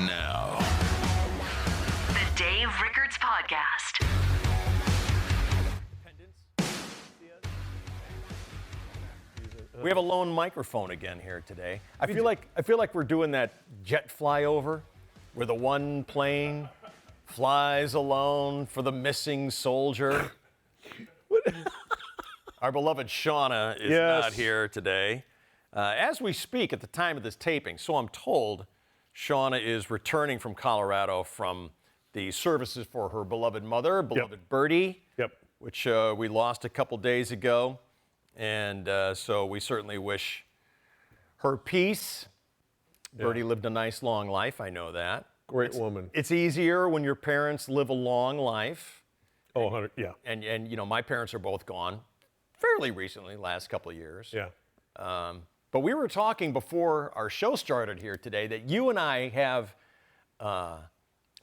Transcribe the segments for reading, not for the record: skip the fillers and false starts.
now. The Dave Rickards Podcast. We have a lone microphone again here today. I feel like we're doing that jet flyover where the one plane flies alone for the missing soldier. Our beloved Shauna is not here today. As we speak at the time of this taping, so I'm told, Shauna is returning from Colorado from the services for her beloved mother, beloved Birdie, which we lost a couple days ago. And so we certainly wish her peace. Birdie lived a nice, long life. I know that. Great woman. It's easier when your parents live a long life. Oh, 100, yeah. And you know, my parents are both gone fairly recently, last couple of years. Yeah. But we were talking before our show started here today that you and I have a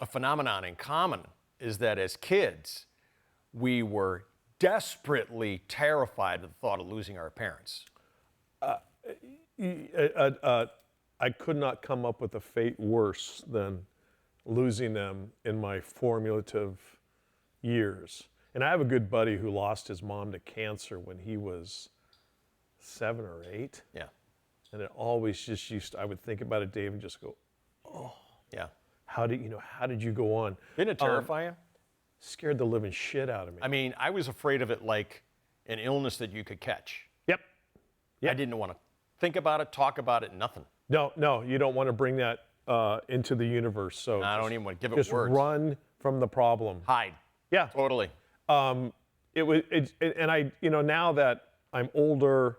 phenomenon in common, is that as kids, we were desperately terrified of the thought of losing our parents. I could not come up with a fate worse than losing them in my formative years. And I have a good buddy who lost his mom to cancer when he was 7 or 8. Yeah. And it always just I would think about it, Dave, and just go, oh. Yeah. How did you go on? Didn't it terrify you? Scared the living shit out of me. I mean, I was afraid of it like an illness that you could catch. Yep. I didn't want to think about it, talk about it, nothing. No, you don't want to bring that into the universe. So I don't even want to give it just words. Run from the problem. Hide. Yeah. Totally. And I, now that I'm older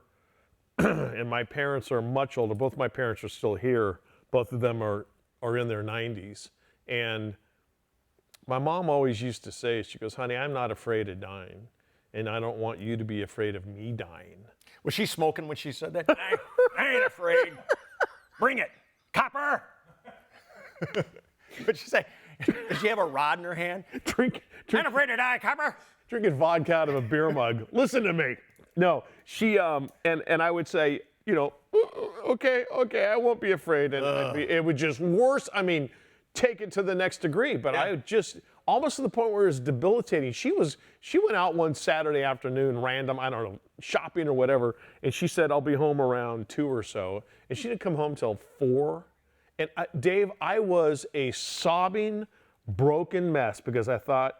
and my parents are much older, both my parents are still here. Both of them are in their 90s. And my mom always used to say, she goes, honey, I'm not afraid of dying. And I don't want you to be afraid of me dying. Was she smoking when she said that? I ain't afraid. Bring it. Copper. What'd she say? Did she have a rod in her hand? Drink. I'm afraid to die, Copper. Drinking vodka out of a beer mug. Listen to me. No, she, and I would say, okay, I won't be afraid. And it would just worse. I mean, take it to the next degree. But I just, almost to the point where it was debilitating. She went out one Saturday afternoon, random, I don't know, shopping or whatever. And she said, I'll be home around 2 or so. And she didn't come home till 4. And Dave, I was a sobbing, broken mess because I thought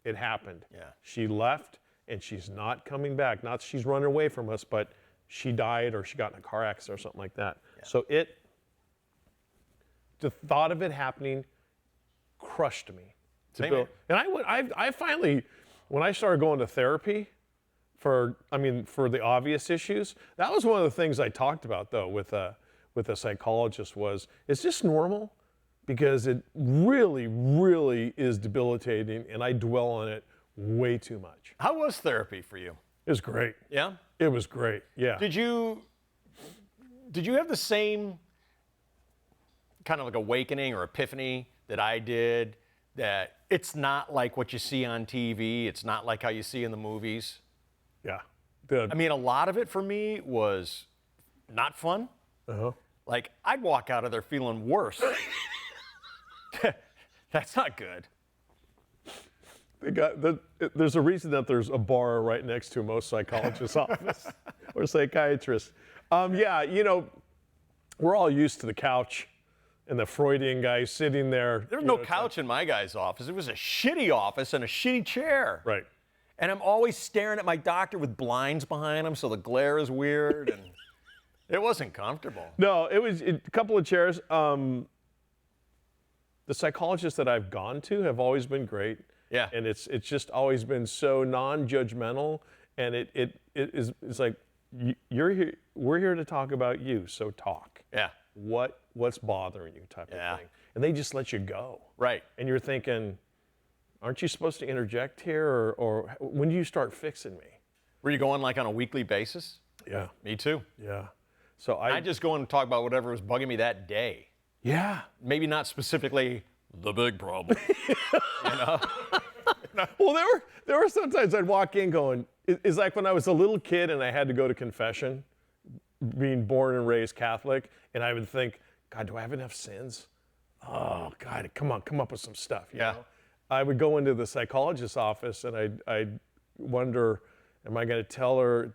it happened. Yeah. She left and she's not coming back. Not she's running away from us, but she died or she got in a car accident or something like that. Yeah. So the thought of it happening crushed me. And I finally, when I started going to therapy for the obvious issues, that was one of the things I talked about though with a psychologist was, is this normal? Because it really, really is debilitating and I dwell on it way too much. How was therapy for you? It was great. Yeah? It was great, yeah. Did you have the same kind of like awakening or epiphany that I did, that it's not like what you see on TV, it's not like how you see in the movies? Yeah. I mean, a lot of it for me was not fun. Uh-huh. Like, I'd walk out of there feeling worse. That's not good. There's a reason that there's a bar right next to most psychologists' office or psychiatrists. We're all used to the couch and the Freudian guy sitting there. There was no couch in my guy's office. It was a shitty office and a shitty chair. Right. And I'm always staring at my doctor with blinds behind him, so the glare is weird, and it wasn't comfortable. No, it was a couple of chairs. The psychologists that I've gone to have always been great. Yeah. And it's just always been so non-judgmental, and it's like you're here. We're here to talk about you, so talk. Yeah. What's bothering you, type of thing. And they just let you go. Right. And you're thinking, aren't you supposed to interject here, or when do you start fixing me? Were you going like on a weekly basis? Yeah. Me too. Yeah. So I just go and talk about whatever was bugging me that day. Yeah. Maybe not specifically the big problem. Well, there were sometimes I'd walk in going, it's like when I was a little kid and I had to go to confession, being born and raised Catholic, and I would think, God, do I have enough sins? oh God, come up with some stuff. You know? I would go into the psychologist's office and I'd wonder, am I going to tell her,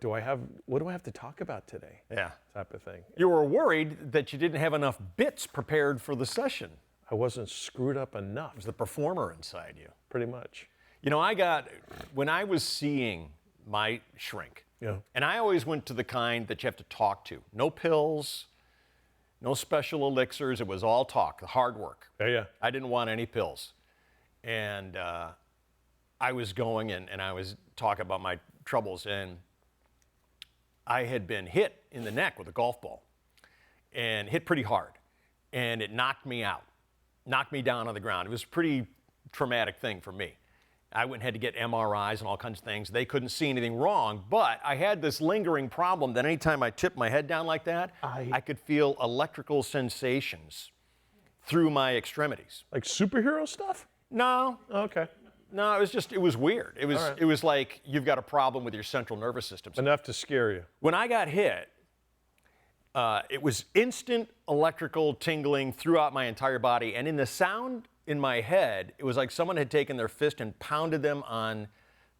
what do I have to talk about today? Yeah. Type of thing. You were worried that you didn't have enough bits prepared for the session. I wasn't screwed up enough. It was the performer inside you. Pretty much. You know, when I was seeing my shrink, and I always went to the kind that you have to talk to. No pills, no special elixirs. It was all talk, the hard work. Yeah. I didn't want any pills. And I was going and I was talking about my troubles, and I had been hit in the neck with a golf ball and hit pretty hard, and it knocked me out, knocked me down on the ground. It was a pretty traumatic thing for me. I went and had to get MRIs and all kinds of things. They couldn't see anything wrong, but I had this lingering problem that anytime I tipped my head down like that, I could feel electrical sensations through my extremities. Like superhero stuff? No. Okay. No, it was weird. It was like you've got a problem with your central nervous system. Enough to scare you. When I got hit, it was instant electrical tingling throughout my entire body, and in the sound in my head, it was like someone had taken their fist and pounded them on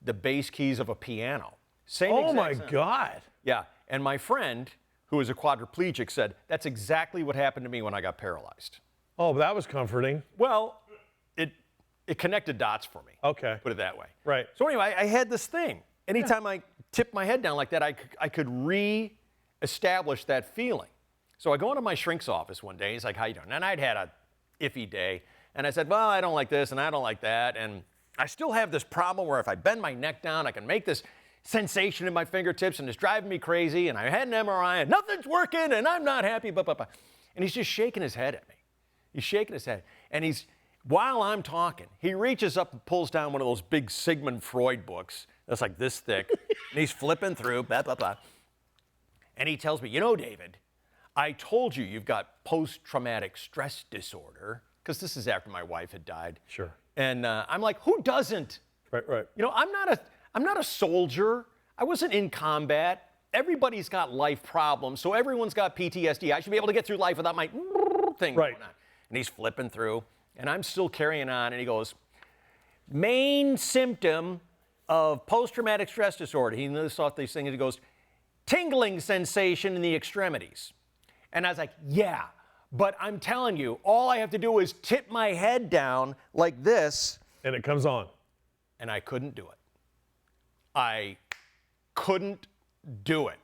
the bass keys of a piano. Oh my God. Yeah, and my friend, who is a quadriplegic, said, that's exactly what happened to me when I got paralyzed. Oh, that was comforting. Well, it connected dots for me. Okay. Put it that way. Right. So anyway, I had this thing. Anytime I tipped my head down like that, I could re-establish that feeling. So I go into my shrink's office one day. He's like, how you doing? And I'd had a iffy day. And I said, well, I don't like this and I don't like that. And I still have this problem where if I bend my neck down, I can make this sensation in my fingertips, and it's driving me crazy. And I had an MRI and nothing's working and I'm not happy. And he's just shaking his head at me. He's shaking his head. And while I'm talking, he reaches up and pulls down one of those big Sigmund Freud books that's like this thick. And he's flipping through, And he tells me, you know, David, I told you you've got post-traumatic stress disorder, because this is after my wife had died. Sure. And I'm like, who doesn't? Right. You know, I'm not a soldier. I wasn't in combat. Everybody's got life problems, so everyone's got PTSD. I should be able to get through life without my thing going on. And he's flipping through. And I'm still carrying on, and he goes, main symptom of post-traumatic stress disorder. He lists off these things, and he goes, tingling sensation in the extremities. And I was like, yeah, but I'm telling you, all I have to do is tip my head down like this. And it comes on. And I couldn't do it. I couldn't do it.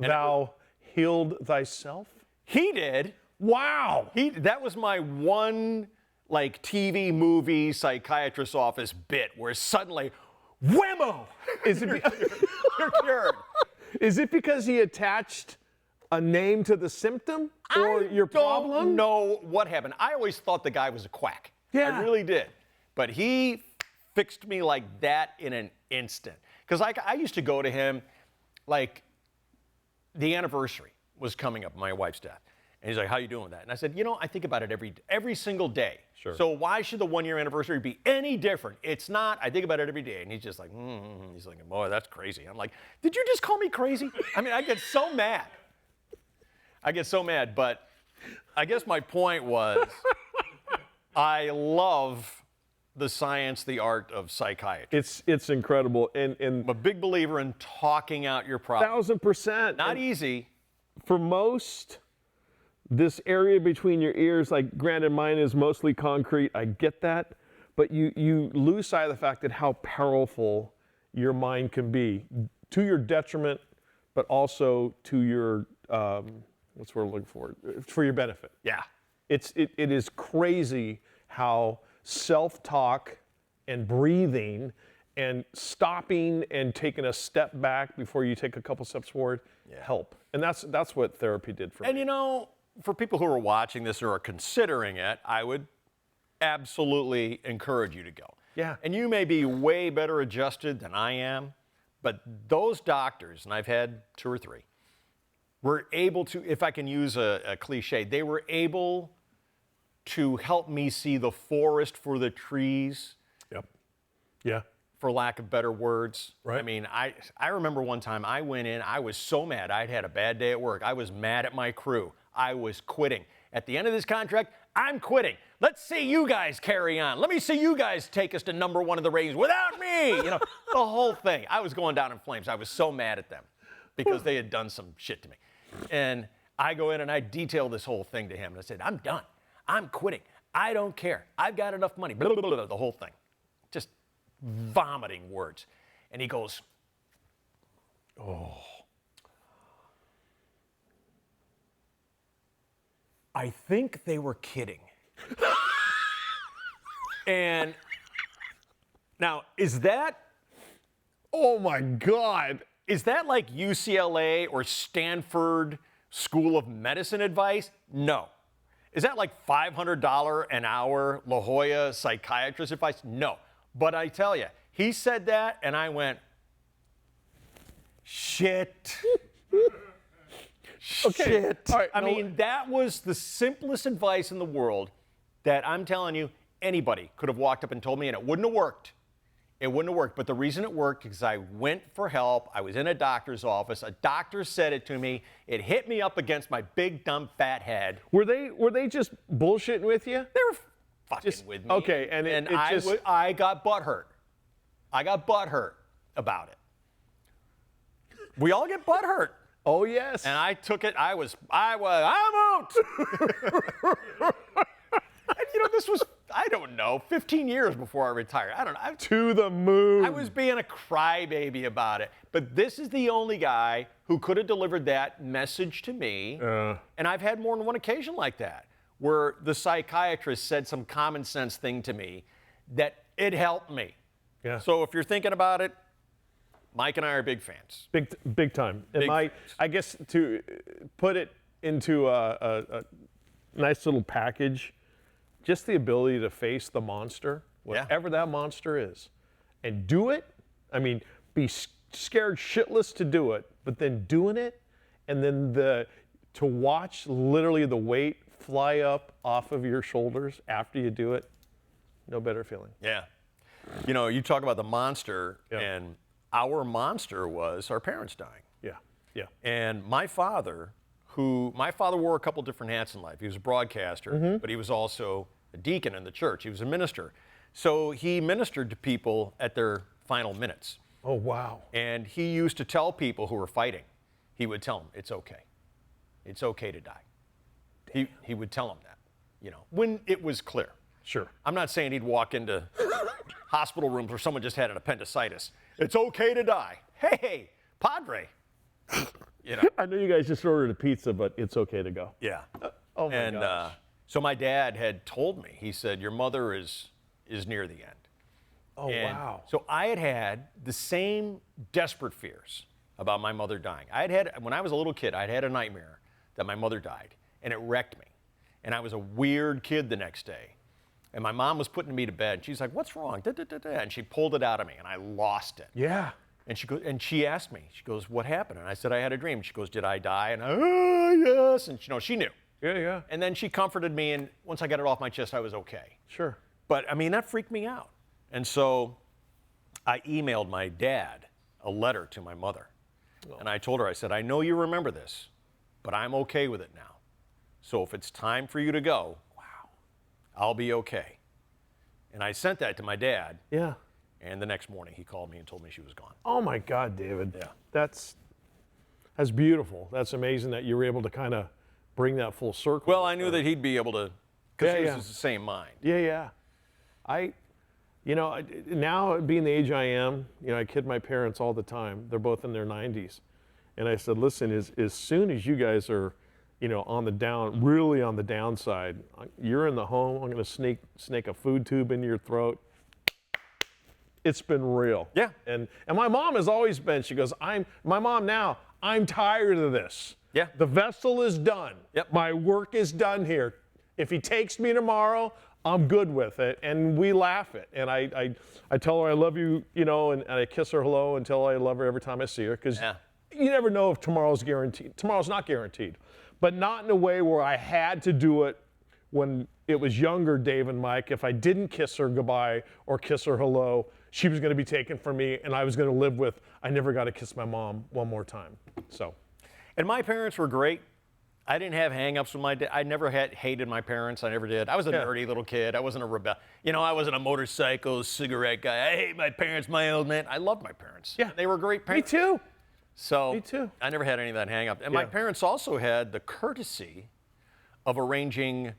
And Thou healed thyself? He did. Wow. That was my one, like, TV, movie, psychiatrist's office bit where suddenly, whammo! You're cured. Is it because he attached a name to the symptom or your problem? I don't know what happened. I always thought the guy was a quack. Yeah. I really did. But he fixed me like that in an instant. Because I used to go to him, like, the anniversary was coming up, my wife's death. And he's like, how you doing with that? And I said, you know, I think about it every single day. Sure. So why should the 1-year anniversary be any different? It's not. I think about it every day. And he's just like, He's like, boy, that's crazy. I'm like, did you just call me crazy? I mean, I get so mad. But I guess my point was I love the science, the art of psychiatry. It's incredible. And I'm a big believer in talking out your problems. 1,000%. Not easy. For most, this area between your ears, like granted mine is mostly concrete, I get that, but you lose sight of the fact that how powerful your mind can be to your detriment, but also to your, what's the word I'm looking for your benefit. Yeah. It is crazy how self-talk and breathing and stopping and taking a step back before you take a couple steps forward help. And that's what therapy did for me. And you know, for people who are watching this or are considering it, I would absolutely encourage you to go. Yeah. And you may be way better adjusted than I am, but those doctors, and I've had 2 or 3, were able to, if I can use a cliche, they were able to help me see the forest for the trees. Yep. Yeah. For lack of better words. Right. I mean, I remember one time I went in, I was so mad. I'd had a bad day at work. I was mad at my crew. I was quitting. At the end of this contract, I'm quitting. Let's see you guys carry on. Let me see you guys take us to #1 of the ratings without me. The whole thing. I was going down in flames. I was so mad at them because they had done some shit to me. And I go in and I detail this whole thing to him. And I said, I'm done. I'm quitting. I don't care. I've got enough money. Blah, blah, blah, blah, the whole thing. Just vomiting words. And he goes, oh. I think they were kidding. And now, is that, oh my God. Is that like UCLA or Stanford School of Medicine advice? No. Is that like $500 an hour La Jolla psychiatrist advice? No. But I tell you, he said that and I went, shit. Okay. Shit. All right, I mean, that was the simplest advice in the world that I'm telling you, anybody could have walked up and told me, and it wouldn't have worked. It wouldn't have worked. But the reason it worked is I went for help. I was in a doctor's office. A doctor said it to me. It hit me up against my big, dumb, fat head. Were they just bullshitting with you? They were fucking with me. Okay, and I got butthurt. I got butthurt about it. We all get butthurt. Oh, yes. And I took it. I'm out. And this was, I don't know, 15 years before I retired. I don't know. To the moon. I was being a crybaby about it. But this is the only guy who could have delivered that message to me. And I've had more than one occasion like that, where the psychiatrist said some common sense thing to me that it helped me. Yeah. So if you're thinking about it, Mike and I are big fans. Big time. And I guess to put it into a nice little package, just the ability to face the monster, whatever that monster is, and do it. I mean, be scared shitless to do it, but then doing it, and then to watch literally the weight fly up off of your shoulders after you do it, no better feeling. Yeah. You talk about the monster, and our monster was our parents dying. Yeah. And my father wore a couple different hats in life. He was a broadcaster, but he was also a deacon in the church. He was a minister. So he ministered to people at their final minutes. Oh, wow. And he used to tell people who were fighting, he would tell them, it's okay. It's okay to die. He would tell them that, when it was clear. Sure. I'm not saying he'd walk into hospital rooms where someone just had an appendicitis. It's okay to die. Hey, Padre. I know you guys just ordered a pizza, but it's okay to go. Yeah. Oh my gosh. So my dad had told me, he said, your mother is near the end. Oh, and wow. So I had the same desperate fears about my mother dying. When I was a little kid, I'd had a nightmare that my mother died, and it wrecked me. And I was a weird kid the next day. And my mom was putting me to bed. And she's like, what's wrong? And she pulled it out of me, and I lost it. Yeah. And she asked me, she goes, what happened? And I said, I had a dream. She goes, did I die? And yes. And she knew. Yeah. And then she comforted me, and once I got it off my chest, I was okay. Sure. But, that freaked me out. And so I emailed my dad a letter to my mother. Oh. And I told her, I said, I know you remember this, but I'm okay with it now. So if it's time for you to go, I'll be okay. And I sent that to my dad. Yeah. And the next morning, he called me and told me she was gone. Oh, my God, David. Yeah. That's beautiful. That's amazing that you were able to kind of bring that full circle. Well, I knew that he'd be able to, because he was the same mind. Yeah. Now being the age I am, I kid my parents all the time. They're both in their 90s. And I said, listen, as soon as you guys are, really on the downside, you're in the home, I'm going to snake a food tube into your throat. It's been real. Yeah. And my mom has always been, she goes, I'm tired of this. Yeah. The vessel is done. Yep. My work is done here. If he takes me tomorrow, I'm good with it. And we laugh it. And I tell her I love you, and I kiss her hello and tell her I love her every time I see her. Because you never know if tomorrow's guaranteed. Tomorrow's not guaranteed. But not in a way where I had to do it when it was younger, Dave and Mike. If I didn't kiss her goodbye or kiss her hello, she was going to be taken from me, and I was going to live with, I never got to kiss my mom one more time. So. And my parents were great. I didn't have hang-ups with my dad. I never hated my parents. I never did. I was a nerdy little kid. I wasn't a rebel. I wasn't a motorcycle, cigarette guy. I hate my parents, my old man. I loved my parents. Yeah. They were great parents. Me too. So Me too. I never had any of that hang-up. And my parents also had the courtesy of arranging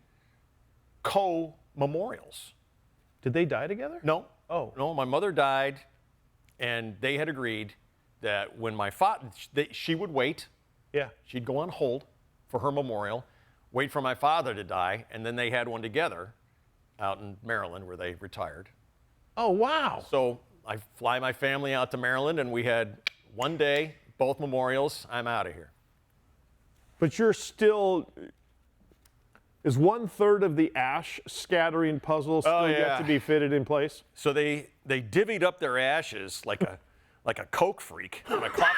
co-memorials. Did they die together? No. Oh. No, my mother died, and they had agreed that when my father, she would wait. Yeah. She'd go on hold for her memorial, wait for my father to die, and then they had one together out in Maryland where they retired. Oh, wow. So I fly my family out to Maryland, and we had one day, both memorials. I'm out of here. But you're still, is 1/3 of the ash scattering puzzle still yet to be fitted in place? So they divvied up their ashes like a Coke freak on a coffee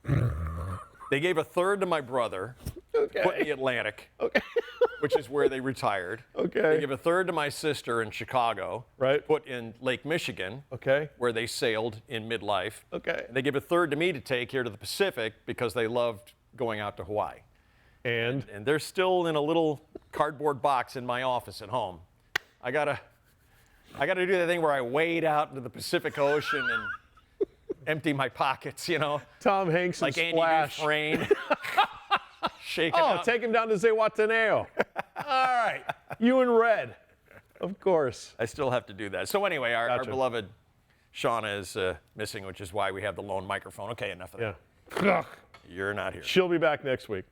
table. They gave 1/3 to my brother, put in the Atlantic, which is where they retired. Okay. They gave 1/3 to my sister in Chicago, Right. put in Lake Michigan, Okay. where they sailed in midlife. Okay. And they gave 1/3 to me to take here to the Pacific because they loved going out to Hawaii. And And they're still in a little cardboard box in my office at home. I gotta do that thing where I wade out into the Pacific Ocean and empty my pockets, Tom Hanks and like Andy Splash. Dufresne. Shaking Oh, out. take him down to Zihuatanejo. All right. You in red. Of course. I still have to do that. So anyway, our Gotcha. beloved Shauna is missing, which is why we have the lone microphone. Okay, enough of that. Yeah. You're not here. She'll be back next week.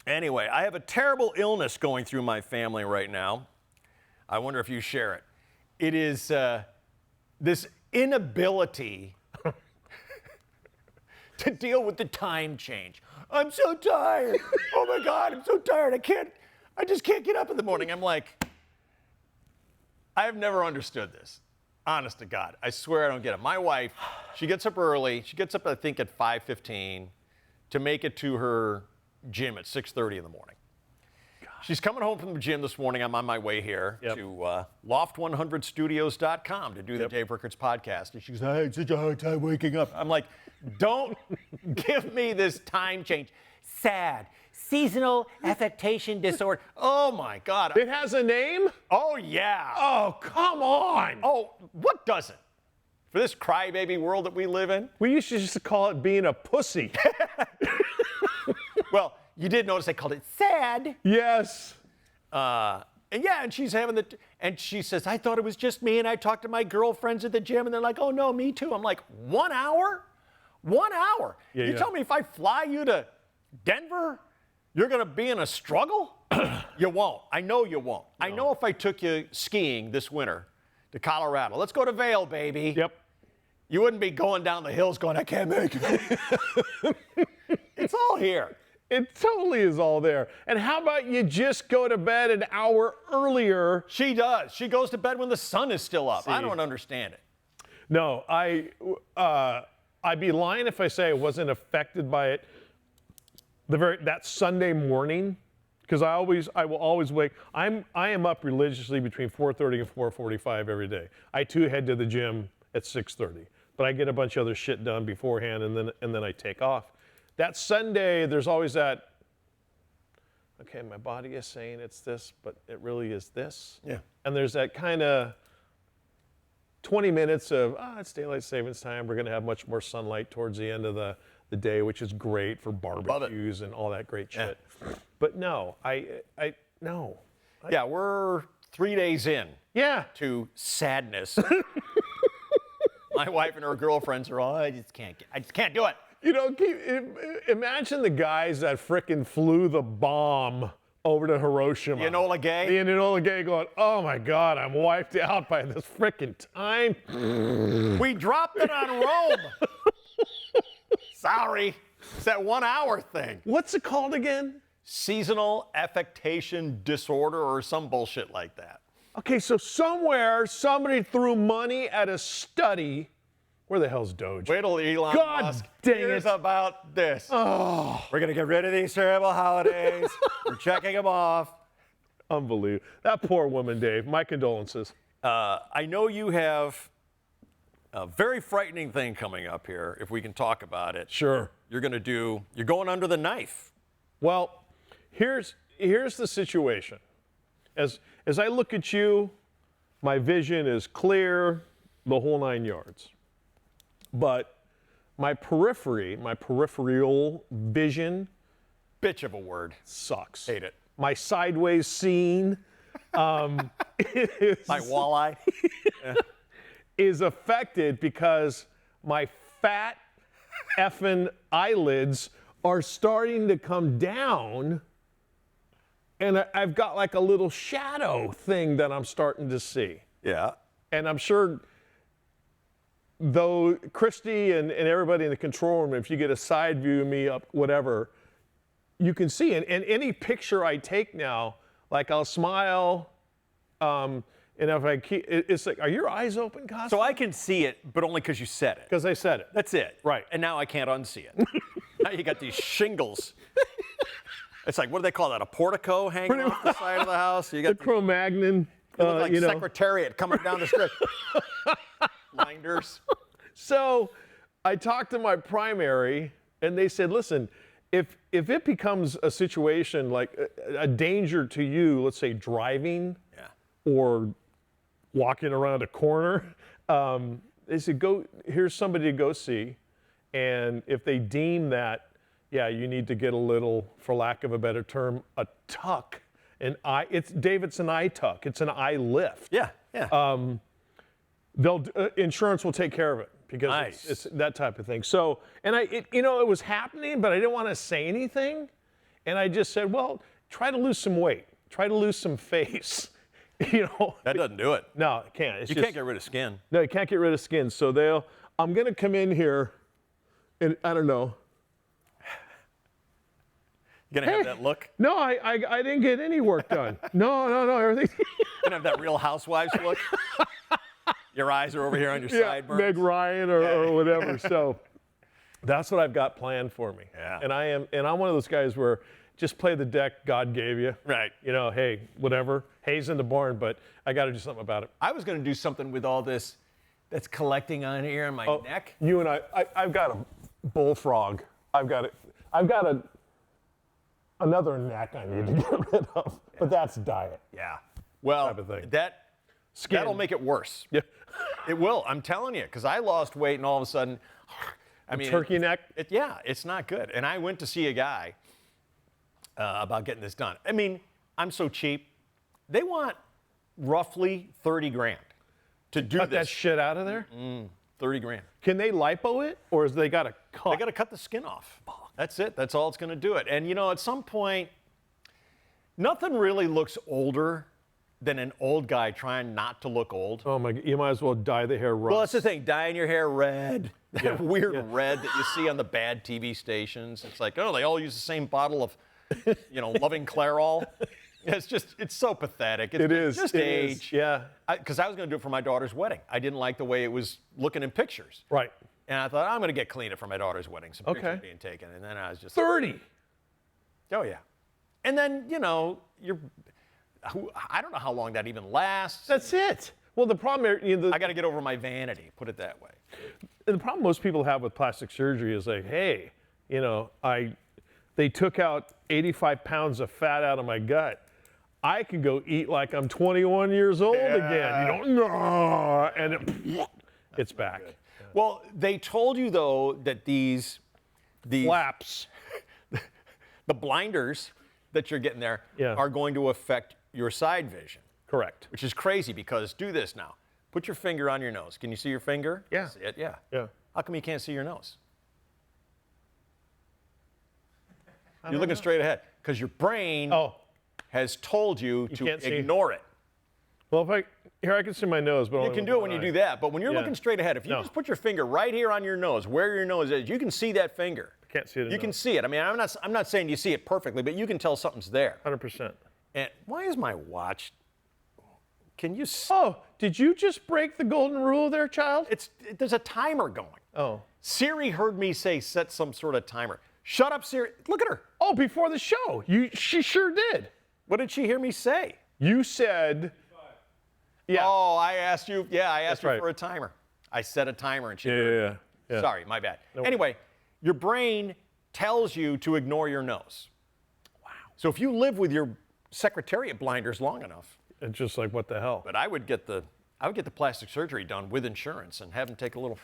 Anyway, I have a terrible illness going through my family right now. I wonder if you share it. It is this inability to deal with the time change. I'm so tired. Oh my God, I'm so tired. I just can't get up in the morning. I'm like, I have never understood this. Honest to God. I swear I don't get it. My wife, she gets up early. She gets up, I think, at 5:15 to make it to her gym at 6:30 in the morning. She's coming home from the gym this morning. I'm on my way here to loft100studios.com to do the Dave Rickards podcast. And she goes, I had such a hard time waking up. I'm like, don't give me this time change. Sad. Seasonal affectation disorder. Oh, my God. It has a name? Oh, yeah. Oh, come on. Oh, what doesn't? For this crybaby world that we live in? We used to just call it being a pussy. Well, you did notice they called it sad. Yes. And she's having and she says, I thought it was just me, and I talked to my girlfriends at the gym, and they're like, oh, no, me too. I'm like, 1 hour? 1 hour? Yeah, you tell me if I fly you to Denver, you're going to be in a struggle? You won't. I know you won't. No. I know if I took you skiing this winter to Colorado, let's go to Vail, baby. Yep. You wouldn't be going down the hills going, I can't make it. It's all here. It totally is all there. And how about you just go to bed an hour earlier? She does. She goes to bed when the sun is still up. See. I don't understand it. No, I'd be lying if I say I wasn't affected by it that Sunday morning, because I will always wake. I am up religiously between 4:30 and 4:45 every day. I too head to the gym at 6:30, but I get a bunch of other shit done beforehand, and then I take off. That Sunday, there's always that, okay, my body is saying it's this, but it really is this. Yeah. And there's that kind of 20 minutes of, it's daylight savings time. We're going to have much more sunlight towards the end of the day, which is great for barbecues and all that great shit. Yeah. But no, no. Yeah, we're 3 days in to sadness. My wife and her girlfriends are all, I just can't do it. Imagine the guys that frickin' flew the bomb over to Hiroshima. The Enola Gay? The Enola Gay going, oh my God, I'm wiped out by this frickin' time. We dropped it on Rome. Sorry. It's that 1 hour thing. What's it called again? Seasonal affectation disorder or some bullshit like that. Okay, so somewhere somebody threw money at a study. Where the hell's Doge? Wait till Elon Musk hears about this. Oh. We're going to get rid of these terrible holidays. We're checking them off. Unbelievable. That poor woman, Dave. My condolences. I know you have a very frightening thing coming up here, if we can talk about it. Sure. You're going under the knife Well, here's the situation. As I look at you, my vision is clear, the whole 9 yards. But my peripheral vision, Bitch of a word. sucks. Hate it. My sideways scene My walleye. is affected because my fat effing eyelids are starting to come down, and I've got like a little shadow thing that I'm starting to see. Yeah. And I'm sure, though, Christy and everybody in the control room, if you get a side view of me up, whatever, you can see. And any picture I take now, like I'll smile, and if I keep, it's like, are your eyes open, Costa? So I can see it, but only because you said it. Because I said it. That's it. Right. And now I can't unsee it. Now you got these shingles. It's like, what do they call that? A portico hanging off the side of the house? You got The Cro-Magnon. you look like Secretariat coming down the street. Blinders. So I talked to my primary, and they said, listen, if it becomes a situation like a danger to you, let's say driving or walking around a corner, they said, here's somebody to go see. And if they deem that, yeah, you need to get a little, for lack of a better term, a tuck. It's an eye tuck. It's an eye lift. Yeah, yeah. Insurance will take care of it because Nice. it's that type of thing. So, and it was happening, but I didn't want to say anything. And I just said, well, try to lose some weight. Try to lose some face. That doesn't do it. No, it can't. You can't get rid of skin. No, you can't get rid of skin. So I'm going to come in here and I don't know. You gonna have that look? No, I didn't get any work done. No, everything. Gonna have that Real Housewives look? Your eyes are over here on your Yeah, sideburns. Meg Ryan or whatever. So that's what I've got planned for me. Yeah. And I'm one of those guys where just play the deck God gave you. Right. Hey, whatever. Hay's in the barn, but I got to do something about it. I was gonna do something with all this that's collecting on here on my neck. You and I've got a bullfrog. I've got another neck I need to get rid of, but that's diet. Yeah. Well, Type of thing. that'll make it worse. Yeah. It will. I'm telling you, because I lost weight and all of a sudden, Turkey neck? It's not good. And I went to see a guy about getting this done. I'm so cheap. They want roughly 30 grand to do Cut that this. shit out of there? 30 grand. Can they lipo it, or is they got to cut? They got to cut the skin off. That's it. That's all it's going to do it. And at some point, nothing really looks older than an old guy trying not to look old. Oh my! You might as well dye the hair rust. Well, that's the thing. Dyeing your hair red, that Yeah, weird yeah. red that you see on the bad TV stations. It's like, oh, they all use the same bottle of, Loving Clairol. It's so pathetic. It is. Just It age. is, yeah. Because I was going to do it for my daughter's wedding. I didn't like the way it was looking in pictures. Right. And I thought, I'm going to get cleaner for my daughter's wedding. Some pictures Okay. being taken. And then I was just 30. Oh, yeah. And then, I don't know how long that even lasts. That's it. Well, the problem I got to get over my vanity, put it that way. the problem most people have with plastic surgery is like, hey, they took out 85 pounds of fat out of my gut. I can go eat like I'm 21 years old again. You don't know, and it's back. Well, they told you though that these Flaps. the blinders that you're getting there Yeah. are going to affect your side vision, Correct. which is crazy because do this now. Put your finger on your nose. Can you see your finger? Yeah. See it? Yeah. Yeah. How come you can't see your nose? You're looking straight ahead because your brain has told you to can't see. ignore it. Well, I can see my nose, but You can do it when you do that, but when you're Yeah. looking straight ahead, if you No. just put your finger right here on your nose, where your nose is, you can see that finger. Can't see it. You can see it. I'm not saying you see it perfectly, but you can tell something's there. 100%. And why is my watch? Can you? Oh, did you just break the golden rule there, child? There's a timer going. Oh. Siri heard me say set some sort of timer. Shut up, Siri. Look at her. Oh, before the show. She sure did. What did she hear me say? You said. Yeah. Oh, I asked you. Yeah, I asked That's her right. for a timer. I set a timer and she. Yeah. Sorry, my bad. Anyway, your brain tells you to ignore your nose. So if you live with your Secretariat blinders long enough. It's just like, what the hell? But I would get the plastic surgery done with insurance and have them take a little.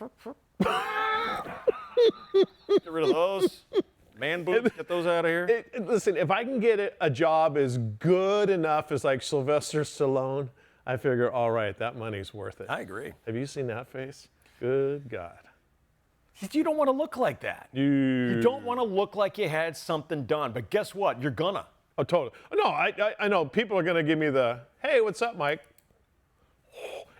Get rid of those. Man boobs, get those out of here. Listen, if I can get a job as good enough as like Sylvester Stallone, I figure, all right, that money's worth it. I agree. Have you seen that face? Good God. You don't want to look like that. You don't want to look like you had something done. But guess what? You're gonna. Oh, totally. No, I know people are going to give me the, hey, what's up, Mike?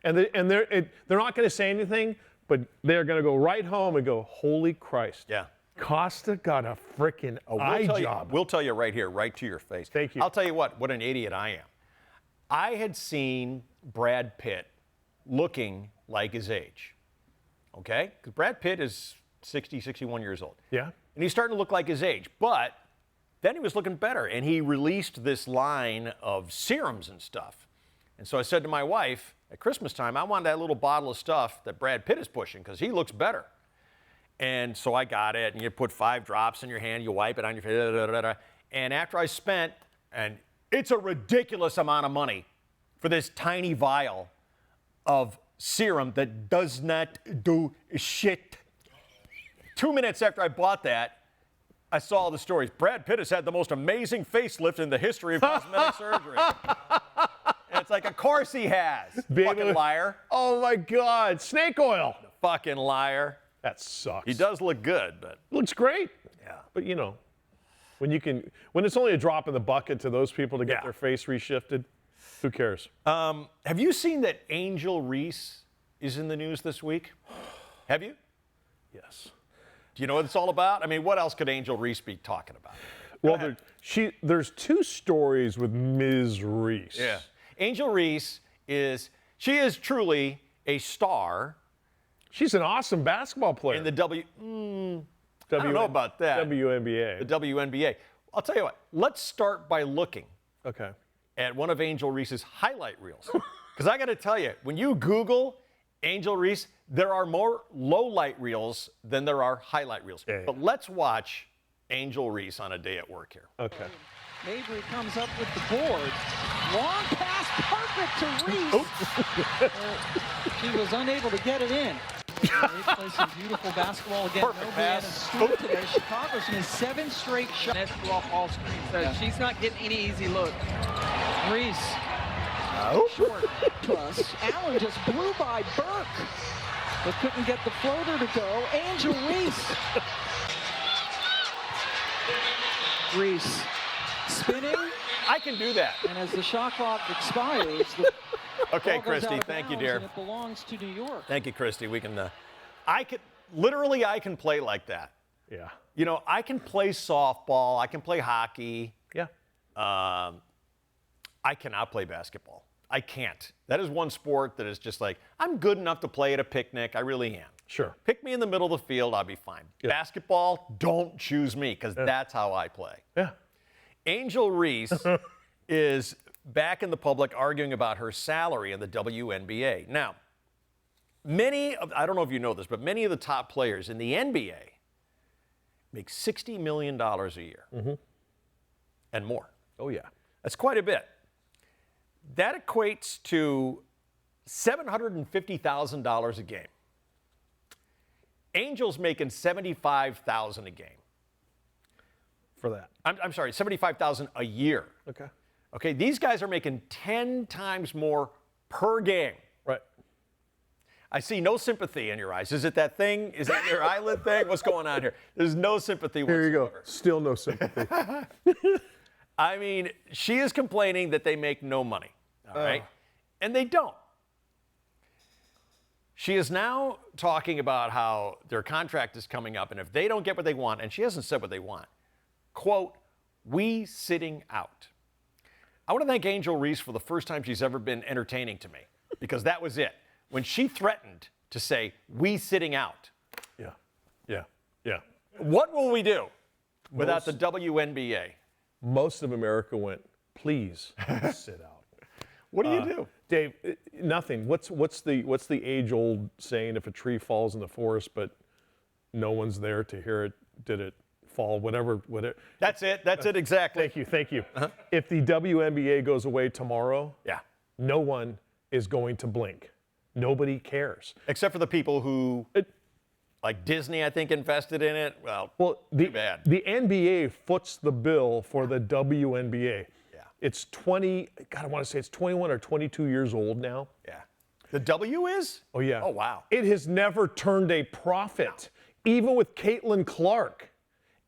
And they're not going to say anything, but they're going to go right home and go, holy Christ. Yeah. Costa got a freaking eye job. We'll tell you right here, right to your face. Thank you. I'll tell you what an idiot I am. I had seen Brad Pitt looking like his age. Okay? Because Brad Pitt is 60, 61 years old. Yeah. And he's starting to look like his age. But then he was looking better, and he released this line of serums and stuff. And so I said to my wife, at Christmas time, I want that little bottle of stuff that Brad Pitt is pushing because he looks better. And so I got it, and you put 5 drops in your hand, you wipe it on your face, and after I spent, and it's a ridiculous amount of money for this tiny vial of serum that does not do shit. 2 minutes after I bought that, I saw the stories. Brad Pitt has had the most amazing facelift in the history of cosmetic surgery. And it's like, of course he has. Fucking liar. Oh my God, snake oil. Fucking liar. That sucks. He does look good, but. Looks great. Yeah. But you know, when it's only a drop in the bucket to those people to get their face reshifted, who cares? Have you seen that Angel Reese is in the news this week? Have you? Yes. Do you know what it's all about? I mean, what else could Angel Reese be talking about? Well, there's 2 stories with Ms. Reese. Yeah. Angel Reese is truly a star. She's an awesome basketball player. In the I don't know about that. WNBA. The WNBA. I'll tell you what, let's start by looking Okay. at one of Angel Reese's highlight reels. Because I got to tell you, when you Google Angel Reese, there are more low-light reels than there are highlight reels. Yeah. But let's watch Angel Reese on a day at work here. Okay. Mabry comes up with the board. Long pass, perfect to Reese. She was unable to get it in. They play some beautiful basketball again. Perfect pass. Stewart today. Chicago's in his 7th straight shot. That's off all screens, so she's not getting any easy look. Reese. Short plus. Allen just blew by Burke, but couldn't get the floater to go. Angel Reese. Reese spinning. I can do that. And as the shot clock expires, the Okay, ball goes Christy, out of thank you, bounds, dear. and it belongs to New York. Thank you, Christy. We can, I can play like that. Yeah. You know, I can play softball. I can play hockey. Yeah. I cannot play basketball. I can't. That is one sport that is just like, I'm good enough to play at a picnic. I really am. Sure. Pick me in the middle of the field, I'll be fine. Yeah. Basketball, don't choose me, because that's how I play. Yeah. Angel Reese is back in the public arguing about her salary in the WNBA. Now, I don't know if you know this, but many of the top players in the NBA make $60 million a year and more. Oh, yeah. That's quite a bit. That equates to $750,000 a game. Angel's making $75,000 a game. For that. I'm sorry, $75,000 a year. Okay. Okay, these guys are making 10 times more per game. Right. I see no sympathy in your eyes. Is it that thing? Is it your eyelid thing? What's going on here? There's no sympathy whatsoever. Here you go. Still no sympathy. I mean, she is complaining that they make no money, all right? And they don't. She is now talking about how their contract is coming up, and if they don't get what they want, and she hasn't said what they want, quote, we sitting out. I want to thank Angel Reese for the first time she's ever been entertaining to me, because that was it. When she threatened to say, we sitting out. Yeah. Yeah. Yeah. What will we do without the WNBA? Most of America went, please sit out. What do you do? Dave, nothing. What's the age-old saying? If a tree falls in the forest, but no one's there to hear it, did it fall, whatever. That's it. That's it exactly. Thank you. If the WNBA goes away tomorrow, Yeah. no one is going to blink. Nobody cares. Except for the people who, like Disney, I think, invested in it. Well, too bad. The NBA foots the bill for the WNBA. Yeah. It's 20, God, I want to say it's 21 or 22 years old now. Yeah. The W is? Oh, yeah. Oh, wow. It has never turned a profit. Even with Caitlin Clark,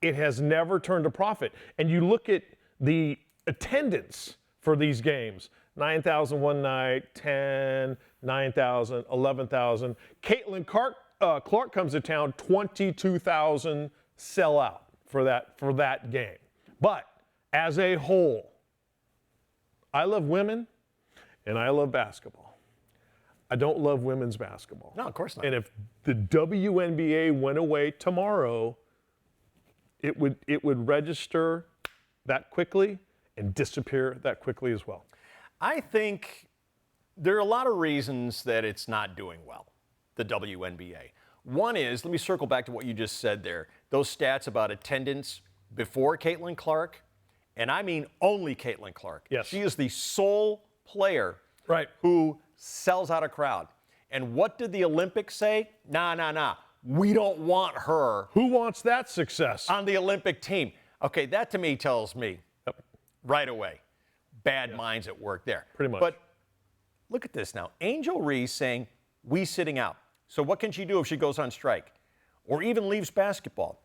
it has never turned a profit. And you look at the attendance for these games, 9,000 one night, 10, 9,000, 11,000. Caitlin Clark comes to town, 22,000 sell out for that game. But as a whole, I love women and I love basketball. I don't love women's basketball. No, of course not. And if the WNBA went away tomorrow, it would register that quickly and disappear that quickly as well. I think there are a lot of reasons that it's not doing well, the WNBA. One is, let me circle back to what you just said there, those stats about attendance before Caitlin Clark, and I mean only Caitlin Clark. Yes. She is the sole player Right. who sells out a crowd. And what did the Olympics say? Nah. We don't want her Who wants that success? on the Olympic team. Okay, that to me tells me right away, bad minds at work there. Pretty much. But look at this now. Angel Reese saying, we sitting out. So what can she do if she goes on strike or even leaves basketball?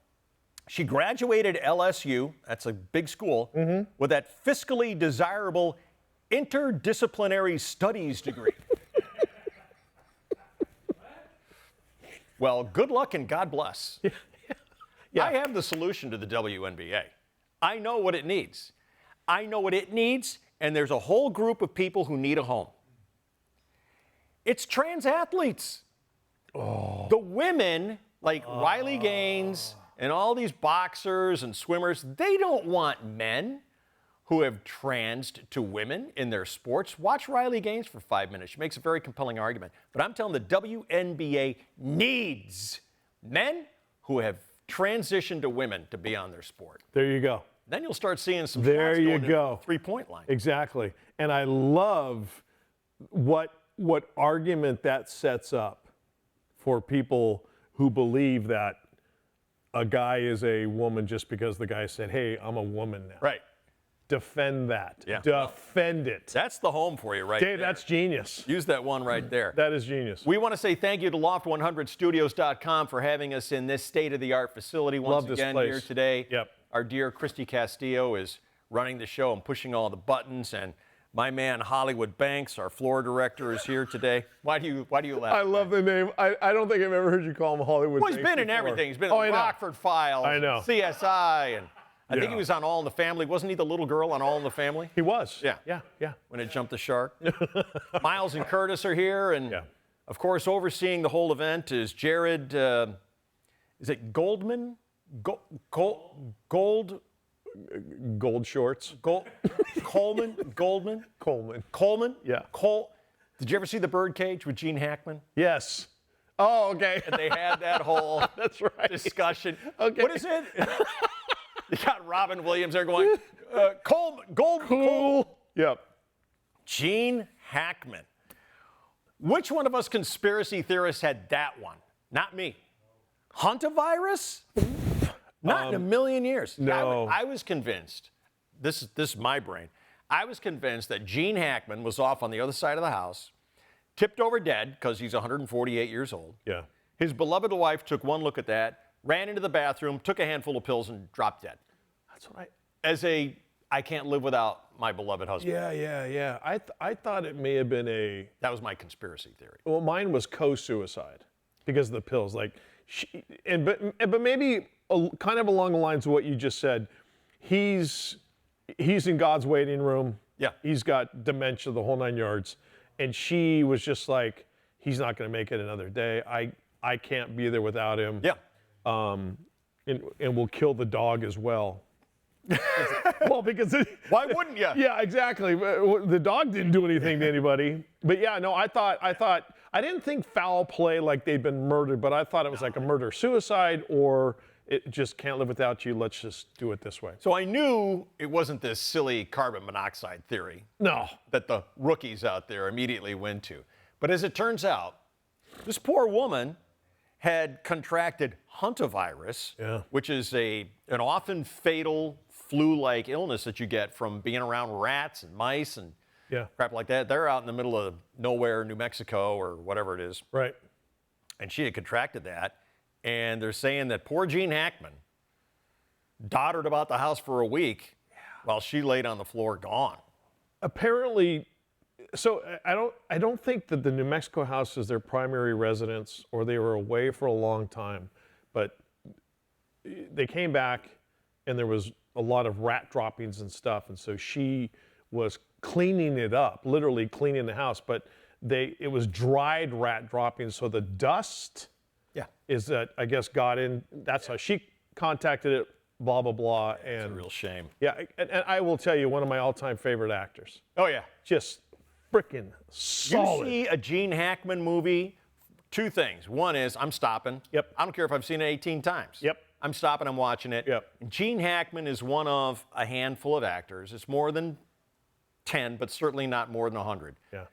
She graduated LSU, that's a big school, with that fiscally desirable interdisciplinary studies degree. Well, good luck and God bless. Yeah. I have the solution to the WNBA. I know what it needs. And there's a whole group of people who need a home. It's trans athletes. Oh. The women, like Riley Gaines and all these boxers and swimmers, they don't want men who have transed to women in their sports. Watch Riley Gaines for 5 minutes. She makes a very compelling argument. But I'm telling the WNBA needs men who have transitioned to women to be on their sport. There you go. Then you'll start seeing some There shots you going into go. the three-point line. Exactly. And I love what argument that sets up for people who believe that a guy is a woman just because the guy said, hey, I'm a woman now. Right. Defend that. Yeah. Defend it. That's the home for you right Dave, there. that's genius. Use that one right there. That is genius. We want to say thank you to Loft100Studios.com for having us in this state-of-the-art facility once Love this again place. here today. Yep. Our dear Christy Castillo is running the show and pushing all the buttons, and my man Hollywood Banks, our floor director, is here today. Why do you laugh? I love the name. I don't think I've ever heard you call him Hollywood. Well, he's Banks been in before. everything. He's been Oh, in I the know. Rockford Files, I know. CSI, and I think Yeah. he was on All in the Family. Wasn't he the little girl on All in the Family? He was. Yeah. Yeah. When it jumped the shark. Miles and Curtis are here, and Yeah. of course, overseeing the whole event is Jared. Is it Goldman? Gold shorts. Coleman? Goldman? Coleman. Yeah. Did you ever see The Birdcage with Gene Hackman? Yes. Oh, okay. And they had that whole That's right. discussion. Okay. What is it? You got Robin Williams there going, Gold. Cool. Yep. Gene Hackman. Which one of us conspiracy theorists had that one? Not me. Hantavirus? Not in a million years. No. I was convinced, this is my brain, I was convinced that Gene Hackman was off on the other side of the house, tipped over dead because he's 148 years old. Yeah. His beloved wife took one look at that, ran into the bathroom, took a handful of pills, and dropped dead. That's what I can't live without my beloved husband. Yeah. I thought it may have been That was my conspiracy theory. well, mine was co-suicide because of the pills. Like, but maybe kind of along the lines of what you just said. He's in God's waiting room. Yeah. He's got dementia, the whole 9 yards. And she was just like, he's not going to make it another day. I can't be there without him. Yeah. And we'll kill the dog as well. Well, because Why wouldn't you? Yeah, exactly. The dog didn't do anything to anybody. But yeah, no, I didn't think foul play like they'd been murdered, but I thought it was like a murder-suicide or it just can't live without you. Let's just do it this way. So I knew it wasn't this silly carbon monoxide theory No. that the rookies out there immediately went to. But as it turns out, this poor woman had contracted hantavirus, which is an often fatal flu-like illness that you get from being around rats and mice and crap like that. They're out in the middle of nowhere, New Mexico or whatever it is. Right. And she had contracted that. And they're saying that poor Gene Hackman doddered about the house for a week while she laid on the floor gone. Apparently, so I don't think that the New Mexico house is their primary residence or they were away for a long time, but they came back and there was a lot of rat droppings and stuff, and so she was cleaning it up, literally cleaning the house, but it was dried rat droppings, so the dust is that I guess got in. That's how she contacted it, blah, blah, blah. And it's a real shame. Yeah, and I will tell you, one of my all-time favorite actors. Oh, yeah. Just freaking solid. You see a Gene Hackman movie, two things. One is I'm stopping. Yep. I don't care if I've seen it 18 times. Yep. I'm stopping, I'm watching it. Yep. Gene Hackman is one of a handful of actors. It's more than 10, but certainly not more than 100. Yeah.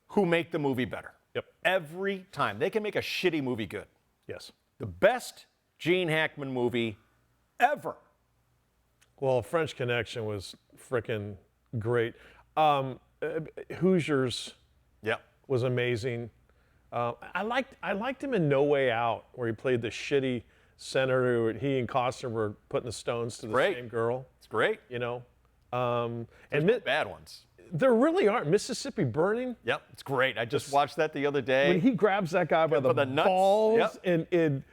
Who make the movie better. Yep. Every time. They can make a shitty movie good. Yes. The best Gene Hackman movie ever. Well, French Connection was freaking great. Hoosiers was amazing. I liked him in No Way Out, where he played the shitty senator. He and Costner were putting the stones to the same girl. It's great. You know. And bad ones. There really aren't. Mississippi Burning. Yep, it's great. I just watched that the other day. When he grabs that guy by the nuts. balls, Yep. and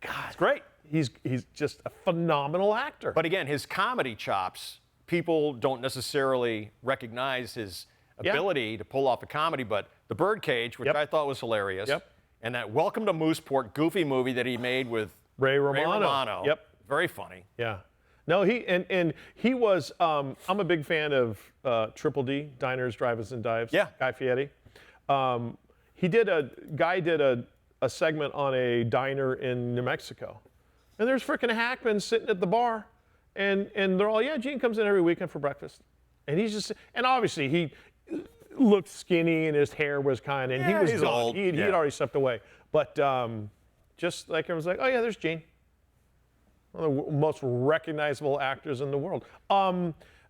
God, it's great. He's just a phenomenal actor. But again, his comedy chops, people don't necessarily recognize his ability to pull off a comedy, but The Birdcage, which I thought was hilarious, and that Welcome to Mooseport goofy movie that he made with Ray Romano. Yep. Very funny. Yeah. No, he was. I'm a big fan of Triple D, Diners, Drive-Ins, and Dives. Yeah. Guy Fieri. Guy did a segment on a diner in New Mexico, and there's frickin' Hackman sitting at the bar, and they're all, Gene comes in every weekend for breakfast, and and obviously he looked skinny and his hair was kind of, and he was he's gone. old. He had already stepped away, but just like everyone's like, there's Gene. One of the most recognizable actors in the world.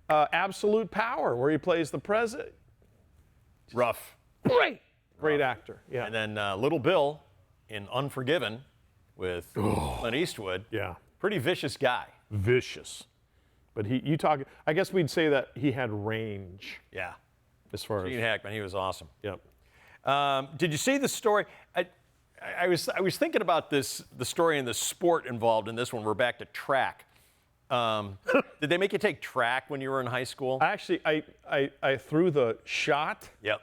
Absolute Power, where he plays the president. Rough. Great actor. Yeah. And then Little Bill in Unforgiven with Clint Eastwood. Yeah. Pretty vicious guy. Vicious. But I guess we'd say that he had range. Yeah. As far as Gene Hackman, he was awesome. Yep. Did you see the story? I was thinking about the story and the sport involved in this one. We're back to track. Did they make you take track when you were in high school? Actually, I threw the shot. Yep.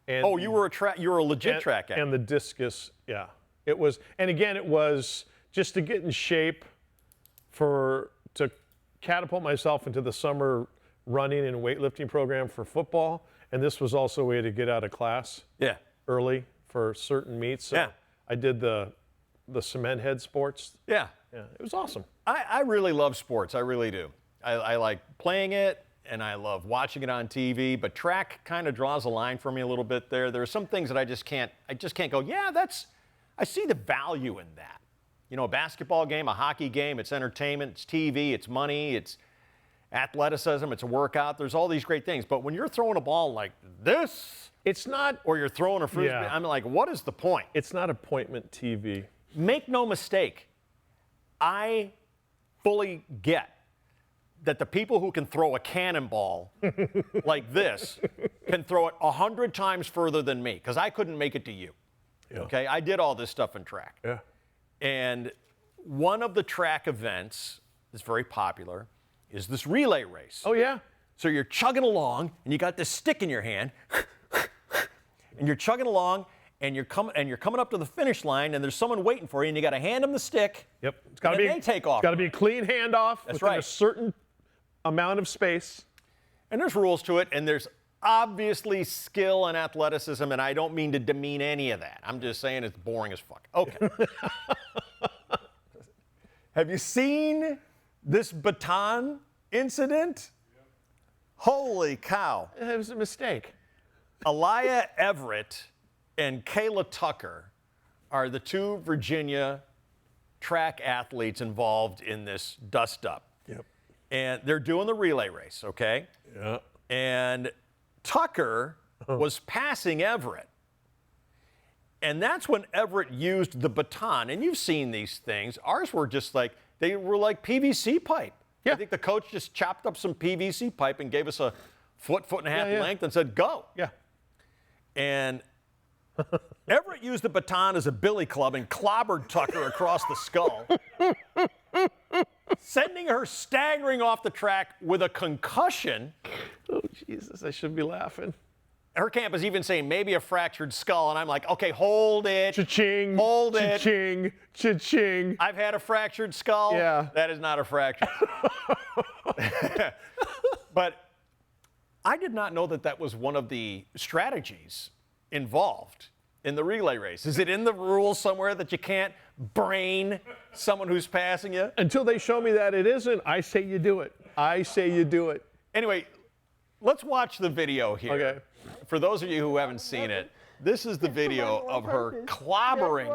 And you were a legit track guy. And the discus, yeah. It was, and again, it was just to get in shape to catapult myself into the summer running and weightlifting program for football. And this was also a way to get out of class early for certain meets. So I did the cement head sports. Yeah. Yeah, it was awesome. I really love sports. I really do. I like playing it, and I love watching it on TV, but track kind of draws a line for me a little bit there. There are some things that I just can't go, I see the value in that. You know, a basketball game, a hockey game, it's entertainment, it's TV, it's money, it's athleticism, it's a workout. There's all these great things. But when you're throwing a ball like this, it's not, or you're throwing a frisbee, I'm like, what is the point? It's not appointment TV. Make no mistake, I fully get that the people who can throw a cannonball like this can throw it 100 times further than me, because I couldn't make it to you. Yeah. Okay, I did all this stuff in track. Yeah. And one of the track events that's very popular is this relay race. Oh, yeah. So you're chugging along, and you got this stick in your hand, and you're chugging along, and you're coming up to the finish line, and there's someone waiting for you, and you got to hand them the stick. Yep. It's got to be. They take off. It's got to be a clean handoff. That's within right. a certain amount of space. And there's rules to it, and there's obviously skill and athleticism, and I don't mean to demean any of that. I'm just saying it's boring as fuck. Okay. Have you seen this baton incident? Holy cow. It was a mistake. Aliyah Everett and Kayla Tucker are the two Virginia track athletes involved in this dust-up. Yep. And they're doing the relay race, okay? Yeah. And Tucker was passing Everett. And that's when Everett used the baton. And you've seen these things. Ours were just like, they were like PVC pipe. Yeah. I think the coach just chopped up some PVC pipe and gave us a foot and a half Yeah. length and said, go. Yeah. And Everett used the baton as a billy club and clobbered Tucker across the skull, sending her staggering off the track with a concussion. Oh, Jesus, I should be laughing. Her camp is even saying maybe a fractured skull, and I'm like, okay, hold it. Cha-ching. Hold it. Cha-ching. Cha-ching. I've had a fractured skull. Yeah. That is not a fracture. But I did not know that that was one of the strategies involved in the relay race. Is it in the rules somewhere that you can't brain someone who's passing you? Until they show me that it isn't, I say you do it. I say you do it. Anyway, let's watch the video here. Okay. For those of you who haven't seen it, this is the video of her clobbering.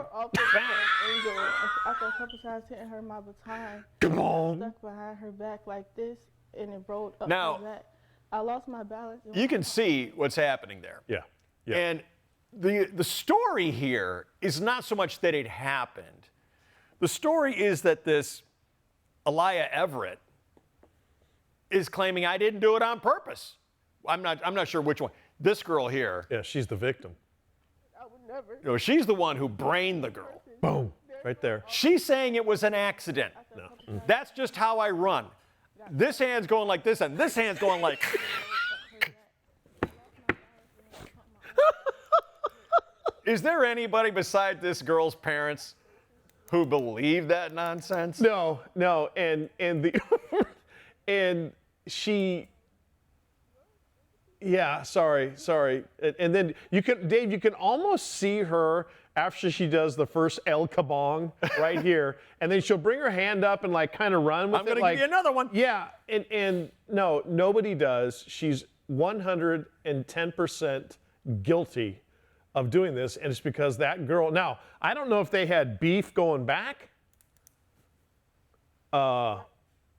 After a couple times hitting her my baton, Come on. stuck behind her back like this, and it rolled up Now- her back. I lost my balance. You can see what's happening there. Yeah. Yeah. And the story here is not so much that it happened. The story is that this Aliyah Everett is claiming I didn't do it on purpose. I'm not sure which one. This girl here, Yeah, she's the victim. I would never. you know, she's the one who brained the girl. Boom. Right there. She's saying it was an accident. No. That's just how I run. This hand's going like this, and this hand's going like. Is there anybody beside this girl's parents who believe that nonsense? No, and the and she. Yeah, sorry. And then Dave, you can almost see her after she does the first El Kabong right here, and then she'll bring her hand up and like kind of run with I'm it. going to like, give you another one. Yeah, and no, nobody does. She's 110% guilty of doing this, and it's because that girl. Now, I don't know if they had beef going back.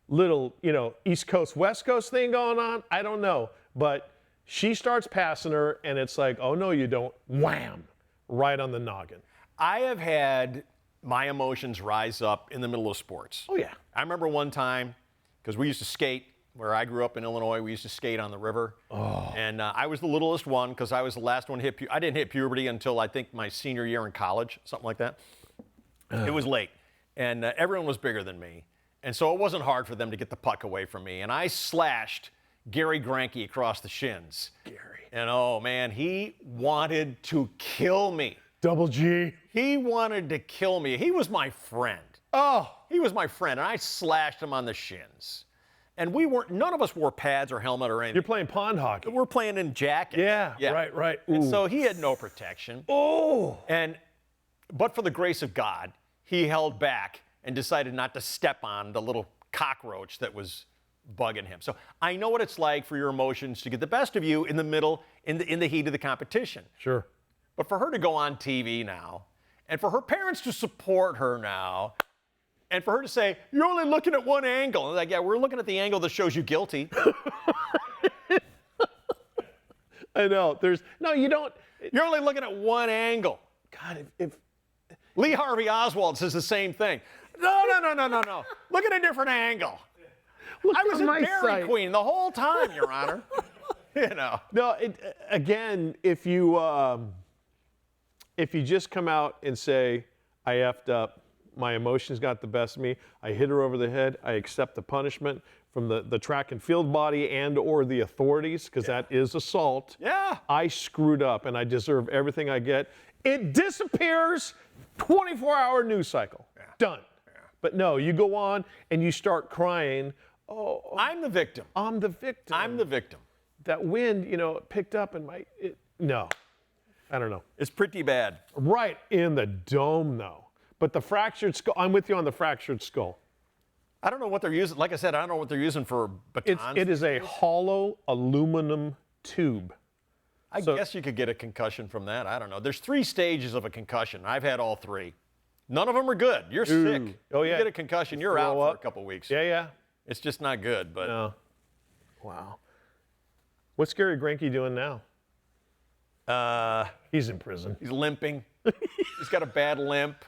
Little, East Coast, West Coast thing going on. I don't know, but she starts passing her, and it's like, oh no, you don't. Wham! Right on the noggin. I have had my emotions rise up in the middle of sports. Oh yeah. I remember one time, because we used to skate where I grew up in Illinois. We used to skate on the river. Oh. And I was the littlest one because I was the last one to hit I didn't hit puberty until I think my senior year in college, something like that. It was late. And everyone was bigger than me. And so it wasn't hard for them to get the puck away from me. And I slashed Gary Granke across the shins. Gary. And oh man, he wanted to kill me. Double G. He wanted to kill me. He was my friend. Oh. He was my friend, and I slashed him on the shins. And none of us wore pads or helmet or anything. You're playing pond hockey. We're playing in jackets. Yeah. Right. And Ooh. so he had no protection. Oh. But for the grace of God, he held back and decided not to step on the little cockroach that was bugging him. So I know what it's like for your emotions to get the best of you in the middle, in the heat of the competition. Sure. But for her to go on TV now, and for her parents to support her now, and for her to say, you're only looking at one angle. And like, yeah, we're looking at the angle that shows you guilty. I know. No, you don't. You're only looking at one angle. God, if Lee Harvey Oswald says the same thing. No. Look at a different angle. look I was on a my Dairy site. Queen the whole time, Your Honor. No, again, if you just come out and say, I effed up, my emotions got the best of me, I hit her over the head, I accept the punishment from the track and field body and or the authorities, because that is assault. Yeah. I screwed up and I deserve everything I get. It disappears, 24-hour news cycle. Yeah. Done. Yeah. But no, you go on and you start crying, oh, I'm the victim. I'm the victim. I'm the victim. That wind, picked up and no, I don't know. It's pretty bad. Right in the dome, though. But the fractured skull, I'm with you on the fractured skull. I don't know what they're using. Like I said, I don't know what they're using for batons. It is a hollow aluminum tube. I guess you could get a concussion from that. I don't know. There's 3 stages of a concussion. I've had all 3. None of them are good. You're sick. Oh, yeah. You get a concussion, you're out for a couple weeks. Yeah. It's just not good. But No. Wow. What's Gary Granke doing now? He's in prison. he's limping. He's got a bad limp.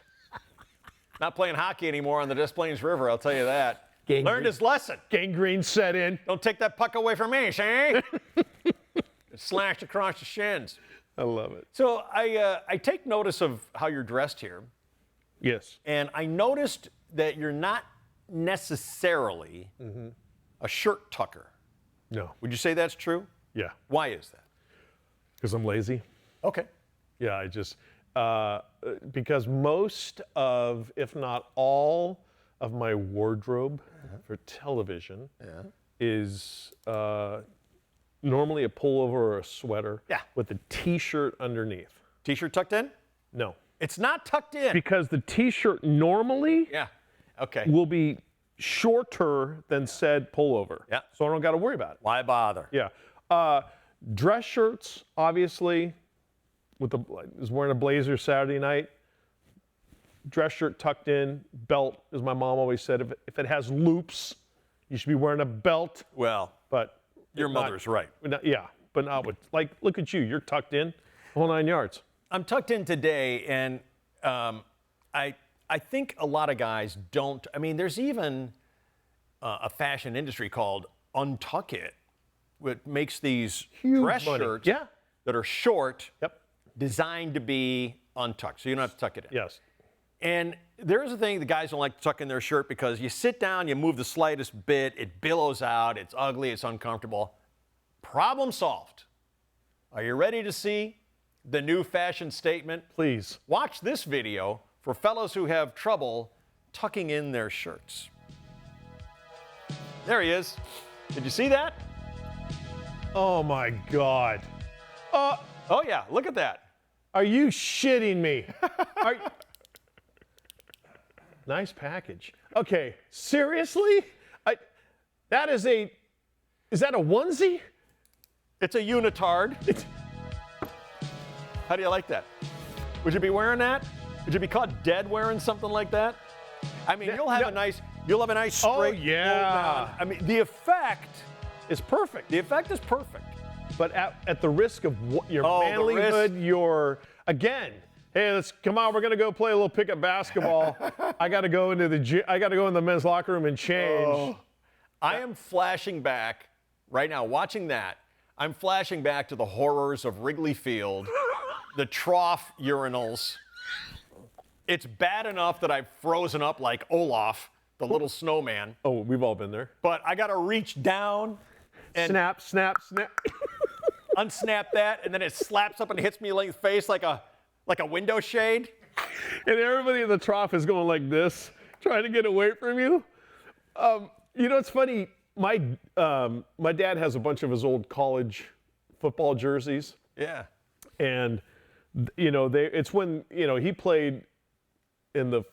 Not playing hockey anymore on the Des Plaines River, I'll tell you that. Learned his lesson. Gangrene set in. Don't take that puck away from me, see? Slashed across the shins. I love it. So I take notice of how you're dressed here. Yes. And I noticed that you're not necessarily a shirt tucker. No. Would you say that's true? Yeah. Why is that? Because I'm lazy. Okay. Yeah, I just, because most of, if not all of my wardrobe for television is normally a pullover or a sweater with a t-shirt underneath. T-shirt tucked in? No. It's not tucked in. Because the t-shirt normally Okay. will be shorter than said pullover. Yeah. So I don't got to worry about it. Why bother? Yeah. Dress shirts, obviously, is wearing a blazer Saturday night. Dress shirt tucked in, belt, as my mom always said. If it has loops, you should be wearing a belt. Well, But your mother's right. But not with, like, look at you. You're tucked in, whole 9 yards. I'm tucked in today, and I think a lot of guys don't. I mean, there's even a fashion industry called Untuck It, which makes these dress shirts that are short, designed to be untucked, so you don't have to tuck it in. Yes. And there's a thing the guys don't like to tuck in their shirt because you sit down, you move the slightest bit, it billows out, it's ugly, it's uncomfortable. Problem solved. Are you ready to see the new fashion statement? Please. Watch this video for fellows who have trouble tucking in their shirts. There he is. Did you see that? Oh, my God. Oh, yeah, look at that. Are you shitting me? Nice package. Okay, seriously? Is that a onesie? It's a unitard. How do you like that? Would you be wearing that? Would you be caught dead wearing something like that? I mean, you'll have a nice straight. Oh, yeah. I mean, the effect is perfect. The effect is perfect. But at the risk of your manlyhood, again, hey, come on, we're gonna go play a little pickup basketball. I gotta go into the gym. I gotta go in the men's locker room and change. I am flashing back right now, watching that. I'm flashing back to the horrors of Wrigley Field, the trough urinals. It's bad enough that I've frozen up like Olaf, the little snowman. Oh, we've all been there. But I gotta reach down and snap. Unsnap that, and then it slaps up and hits me in the face like a window shade. And everybody in the trough is going like this, trying to get away from you. You know, it's funny. My dad has a bunch of his old college football jerseys. Yeah. And it's when he played in the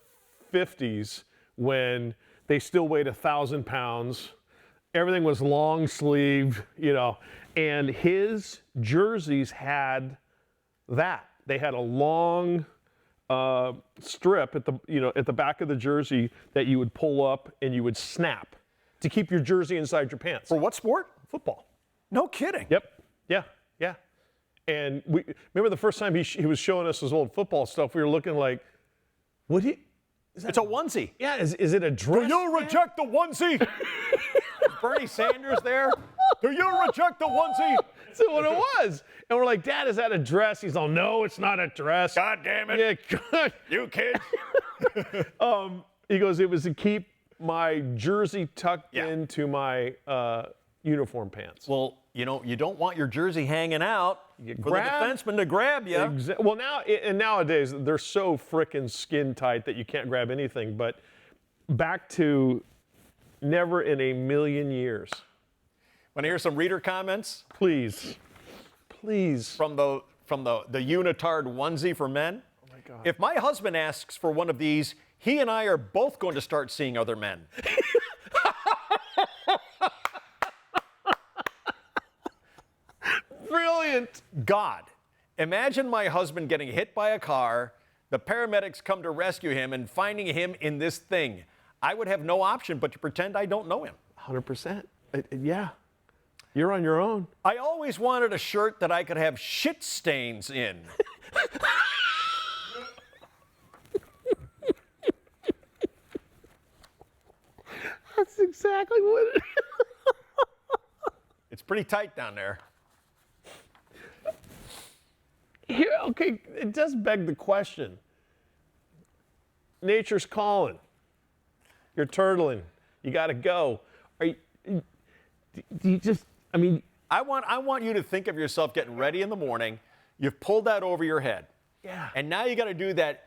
50s when they still weighed 1,000 pounds. Everything was long sleeved, and his jerseys had that. They had a long strip at the back of the jersey that you would pull up and you would snap to keep your jersey inside your pants. For what sport? Football. No kidding. Yep. Yeah. And we remember the first time he was showing us his old football stuff. We were looking like, it's a onesie. Yeah. Is it a dress? Do you reject the onesie? Bernie Sanders there? Do you reject the onesie? That's what it was. And we're like, Dad, is that a dress? He's all, no, it's not a dress. God damn it. Yeah, God. You kids. He goes, it was to keep my jersey tucked into my uniform pants. Well, you don't want your jersey hanging out for the defenseman to grab you. Well, nowadays, they're so frickin' skin tight that you can't grab anything. But back to never in a million years. Want to hear some reader comments? Please. From the unitard onesie for men. Oh my God. If my husband asks for one of these, he and I are both going to start seeing other men. didn't. God, imagine my husband getting hit by a car, the paramedics come to rescue him, and finding him in this thing. I would have no option but to pretend I don't know him. 100%. Yeah. You're on your own. I always wanted a shirt that I could have shit stains in. That's exactly what it is. It's pretty tight down there. Here, okay, it does beg the question. Nature's calling. You're turtling. You got to go. Do you just, I mean. I want you to think of yourself getting ready in the morning. You've pulled that over your head. Yeah. And now you got to do that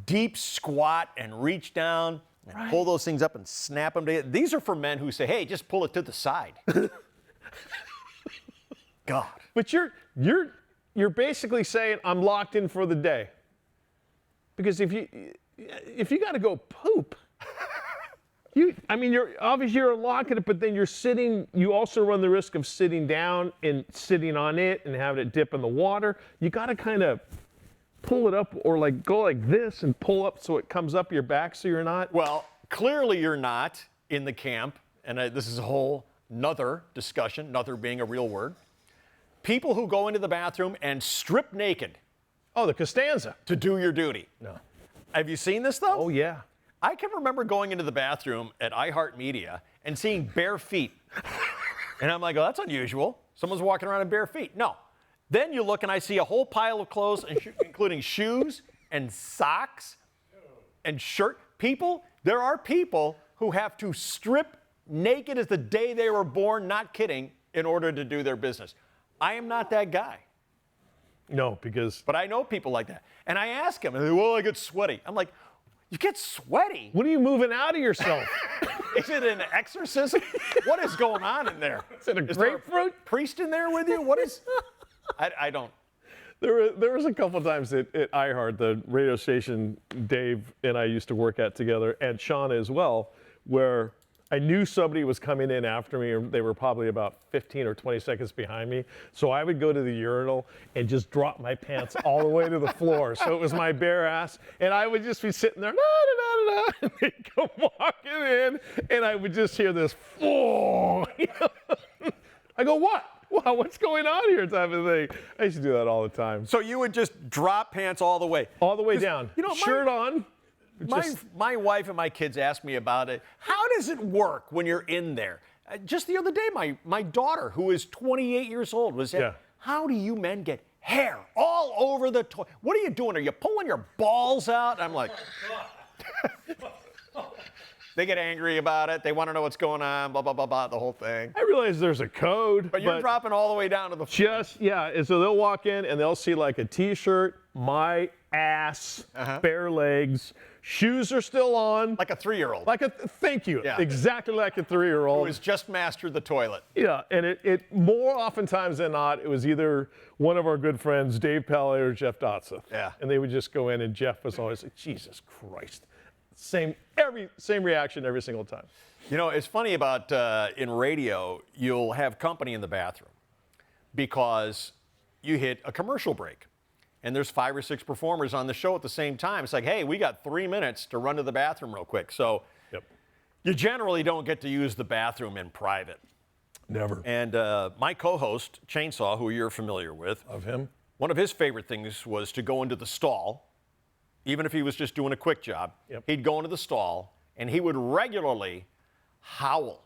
deep squat and reach down and pull those things up and snap them together. These are for men who say, hey, just pull it to the side. God. But you're basically saying I'm locked in for the day. Because if you got to go poop, you're obviously you're locking it, but then you're sitting. You also run the risk of sitting down and sitting on it and having it dip in the water. You got to kind of pull it up or like go like this and pull up so it comes up your back so you're not. Well, clearly you're not in the camp, and this is a whole nother discussion, nother being a real word. People who go into the bathroom and strip naked. Oh, the Costanza. To do your duty. No. Have you seen this, though? Oh, yeah. I can remember going into the bathroom at iHeartMedia and seeing bare feet. And I'm like, oh, that's unusual. Someone's walking around in bare feet. No. Then you look and I see a whole pile of clothes, including shoes and socks and shirt. There are people who have to strip naked as the day they were born, not kidding, in order to do their business. I am not that guy. No, because. But I know people like that. And I ask them, and they go, well, I get sweaty. I'm like, you get sweaty? What are you moving out of yourself? Is it an exorcism? What is going on in there? Is it a grapefruit? Priest in there with you? What is? I don't. There was a couple times at iHeart, the radio station Dave and I used to work at together, and Shauna as well, where I knew somebody was coming in after me, or they were probably about 15 or 20 seconds behind me. So I would go to the urinal and just drop my pants all the way to the floor. So it was my bare ass, and I would just be sitting there, and they'd come walking in, and I would just hear this, oh. I go, what? Wow, what's going on here type of thing. I used to do that all the time. So you would just drop pants all the way? All the way down. You know, shirt on. My wife and my kids asked me about it. How does it work when you're in there? Just the other day, my daughter, who is 28 years old, was saying, how do you men get hair all over the toilet? What are you doing? Are you pulling your balls out? And I'm like, they get angry about it. They want to know what's going on, blah, blah, blah, blah, the whole thing. I realize there's a code. But you're dropping all the way down to the floor. And so they'll walk in and they'll see like a t-shirt, my ass, bare legs, shoes are still on. Like a 3-year-old. Thank you. Yeah. Exactly like a 3-year-old. Who has just mastered the toilet. Yeah, and it more oftentimes than not, it was either one of our good friends, Dave Pally or Jeff Dotson. Yeah. And they would just go in and Jeff was always like, Jesus Christ. Same reaction every single time. You know, it's funny about in radio, you'll have company in the bathroom because you hit a commercial break. And there's 5 or 6 performers on the show at the same time. It's like, hey, we got 3 minutes to run to the bathroom real quick. So you generally don't get to use the bathroom in private. Never. And my co-host, Chainsaw, who you're familiar with. Of him. One of his favorite things was to go into the stall, even if he was just doing a quick job. Yep. He'd go into the stall, and he would regularly howl.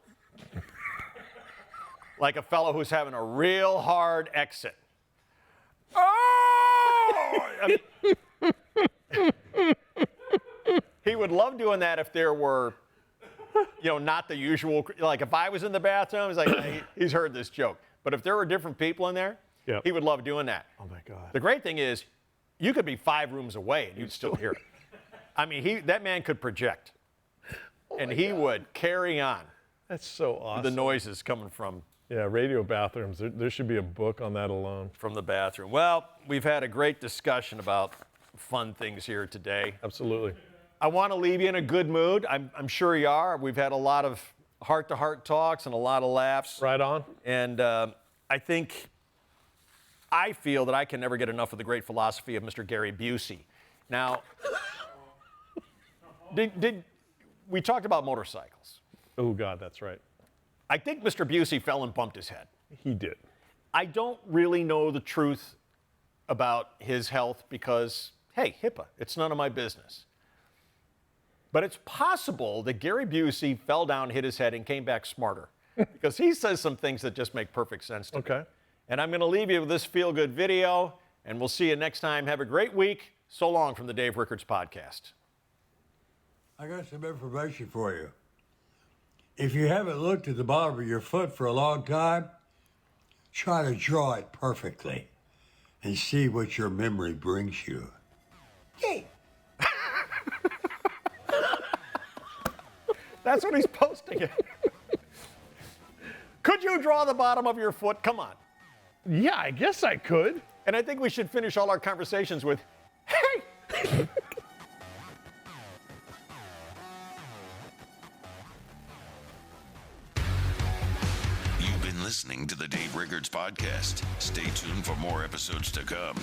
Like a fellow who's having a real hard exit. Oh! He would love doing that if there were, not the usual. Like if I was in the bathroom, he's like, he's heard this joke. But if there were different people in there, he would love doing that. Oh my God. The great thing is, you could be 5 rooms away and you'd still hear it. I mean, that man could project, and he would carry on. That's so awesome. The noises coming from. Yeah, radio bathrooms. There should be a book on that alone. From the bathroom. Well, we've had a great discussion about fun things here today. Absolutely. I want to leave you in a good mood. I'm sure you are. We've had a lot of heart-to-heart talks and a lot of laughs. Right on. And I think I feel that I can never get enough of the great philosophy of Mr. Gary Busey. Now, we talked about motorcycles. Oh, God, that's right. I think Mr. Busey fell and bumped his head. He did. I don't really know the truth about his health because, hey, HIPAA, it's none of my business. But it's possible that Gary Busey fell down, hit his head, and came back smarter because he says some things that just make perfect sense to me. Okay. And I'm going to leave you with this feel-good video, and we'll see you next time. Have a great week. So long from the Dave Rickards Podcast. I got some information for you. If you haven't looked at the bottom of your foot for a long time, try to draw it perfectly and see what your memory brings you. Yay! That's what he's posting it. Could you draw the bottom of your foot? Come on. Yeah, I guess I could. And I think we should finish all our conversations with, hey! You've been listening to the Dave Rickards Podcast. Stay tuned for more episodes to come.